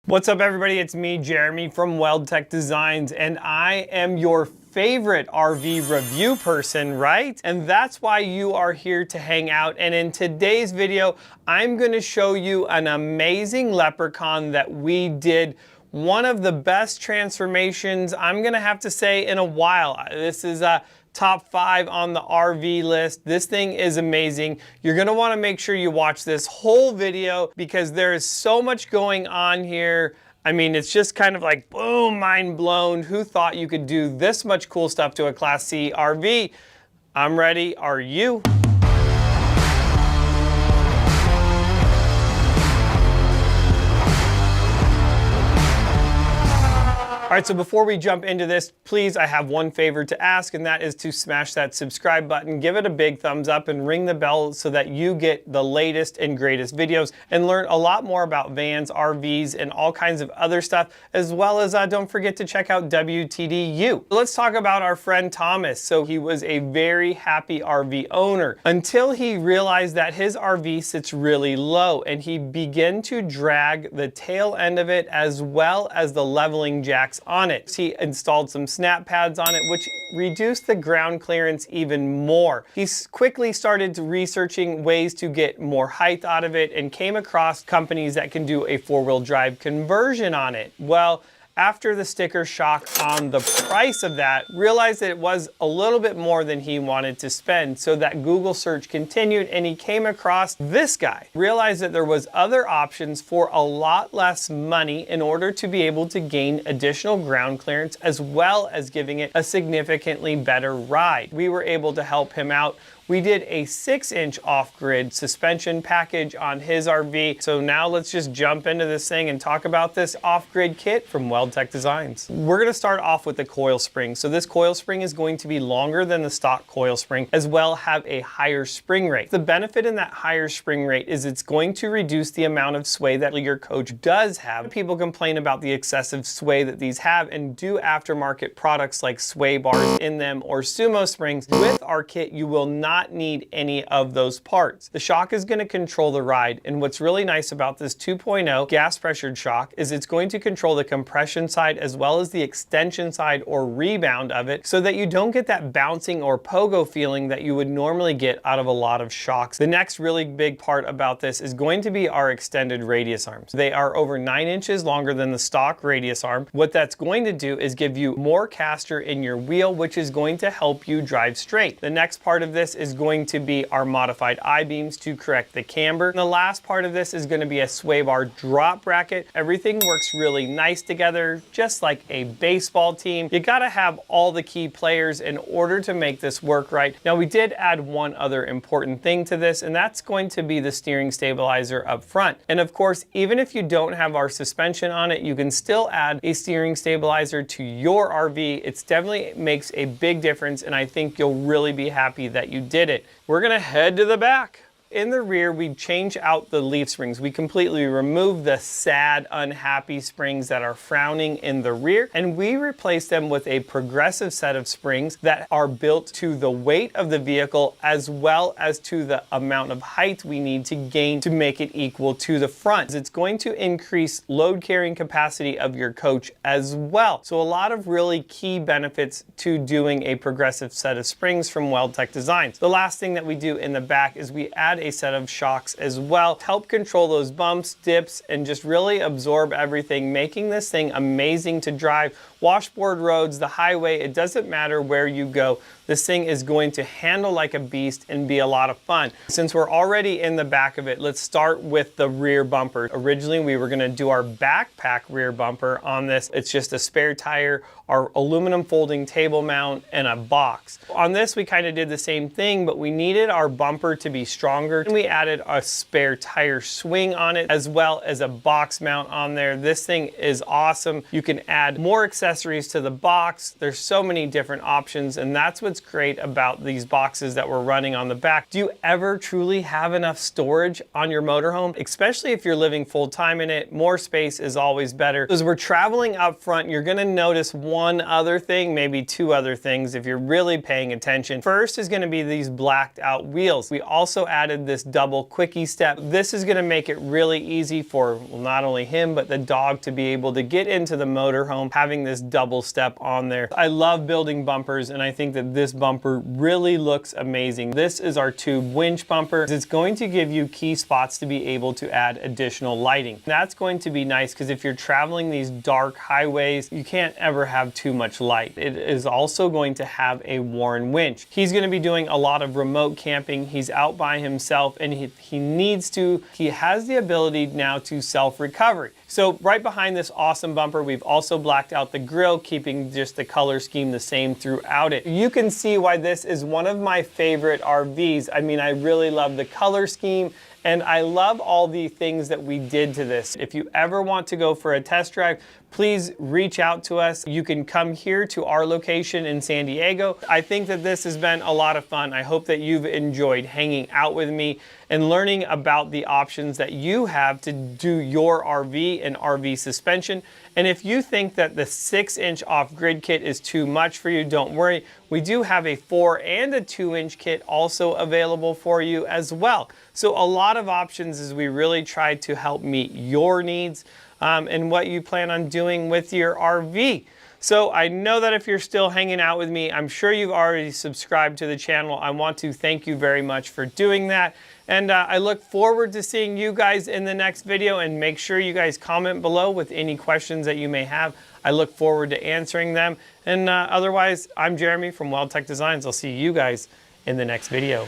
What's up everybody, it's me, Jeremy from Weld Tech Designs, and I am your favorite RV review person, right? And that's why you are here to hang out. And in today's video, I'm gonna show you an amazing Leprechaun that we did. One of the best transformations, I'm gonna have to say, in a while. This is top 5 on the RV list. This thing is amazing. You're gonna wanna make sure you watch this whole video because there is so much going on here. I mean, it's just kind of like, boom, mind blown. Who thought you could do this much cool stuff to a Class C RV? I'm ready, are you? All right, so before we jump into this, please, I have one favor to ask, and that is to smash that subscribe button, give it a big thumbs up, and ring the bell so that you get the latest and greatest videos and learn a lot more about vans, RVs, and all kinds of other stuff, as well as don't forget to check out WTDU. Let's talk about our friend Thomas. So he was a very happy RV owner until he realized that his RV sits really low, and he began to drag the tail end of it as well as the leveling jacks on it. He installed some snap pads on it, which reduced the ground clearance even more. He quickly started researching ways to get more height out of it and came across companies that can do a 4-wheel drive conversion on it. Well, after the sticker shock on the price of that, realized that it was a little bit more than he wanted to spend. So that Google search continued and he came across this guy. Realized that there was other options for a lot less money in order to be able to gain additional ground clearance as well as giving it a significantly better ride. We were able to help him out. We did a 6-inch off-grid suspension package on his RV. So now let's just jump into this thing and talk about this off-grid kit from Weld Tech Designs. We're gonna start off with the coil spring. So this coil spring is going to be longer than the stock coil spring, as well have a higher spring rate. The benefit in that higher spring rate is it's going to reduce the amount of sway that your coach does have. People complain about the excessive sway that these have and do aftermarket products like sway bars in them or sumo springs. With our kit, you will not need any of those parts. The shock is going to control the ride, and what's really nice about this 2.0 gas pressured shock is it's going to control the compression side as well as the extension side or rebound of it, so that you don't get that bouncing or pogo feeling that you would normally get out of a lot of shocks. The next really big part about this is going to be our extended radius arms. They are over 9 inches longer than the stock radius arm. What that's going to do is give you more caster in your wheel, which is going to help you drive straight. The next part of this is going to be our modified I-beams to correct the camber. And the last part of this is going to be a sway bar drop bracket. Everything works really nice together, just like a baseball team. You got to have all the key players in order to make this work right. Now, we did add one other important thing to this, and that's going to be the steering stabilizer up front. And of course, even if you don't have our suspension on it, you can still add a steering stabilizer to your RV. It definitely makes a big difference, and I think you'll really be happy that you did it. We're gonna head to the back. In the rear, we change out the leaf springs. We completely remove the sad, unhappy springs that are frowning in the rear, and we replace them with a progressive set of springs that are built to the weight of the vehicle as well as to the amount of height we need to gain to make it equal to the front. It's going to increase load carrying capacity of your coach as well. So a lot of really key benefits to doing a progressive set of springs from Weld Tech Designs. The last thing that we do in the back is we add a set of shocks as well to help control those bumps, dips, and just really absorb everything, making this thing amazing to drive. Washboard roads, the highway, it doesn't matter where you go. This thing is going to handle like a beast and be a lot of fun. Since we're already in the back of it, let's start with the rear bumper. Originally, we were gonna do our backpack rear bumper on this. It's just a spare tire, our aluminum folding table mount, and a box. On this, we kind of did the same thing, but we needed our bumper to be stronger. And we added a spare tire swing on it, as well as a box mount on there. This thing is awesome. You can add more accessories to the box. There's so many different options, and that's what's great about these boxes that we're running on the back. Do you ever truly have enough storage on your motorhome? Especially if you're living full-time in it, more space is always better. As we're traveling up front, you're gonna notice one other thing, maybe two other things if you're really paying attention. First is gonna be these blacked out wheels. We also added added this double quickie step. This is going to make it really easy for, well, not only him, but the dog to be able to get into the motorhome, having this double step on there. I love building bumpers, and I think that this bumper really looks amazing. This is our tube winch bumper. It's going to give you key spots to be able to add additional lighting. That's going to be nice because if you're traveling these dark highways, you can't ever have too much light. It is also going to have a Warn winch. He's going to be doing a lot of remote camping. He's out by himself, and he has the ability now to self-recovery. So right behind this awesome bumper, we've also blacked out the grille, keeping just the color scheme the same throughout it. You can see why this is one of my favorite RVs. I mean, I really love the color scheme, and I love all the things that we did to this. If you ever want to go for a test drive, please reach out to us. You can come here to our location in San Diego. I think that this has been a lot of fun. I hope that you've enjoyed hanging out with me and learning about the options that you have to do your RV and RV suspension. And if you think that the 6-inch off-grid kit is too much for you, don't worry. We do have a 4 and a 2-inch kit also available for you as well. So a lot of options as we really try to help meet your needs and what you plan on doing with your RV. So I know that if you're still hanging out with me, I'm sure you've already subscribed to the channel. I want to thank you very much for doing that. And I look forward to seeing you guys in the next video, and make sure you guys comment below with any questions that you may have. I look forward to answering them. And otherwise, I'm Jeremy from Weld Tech Designs. I'll see you guys in the next video.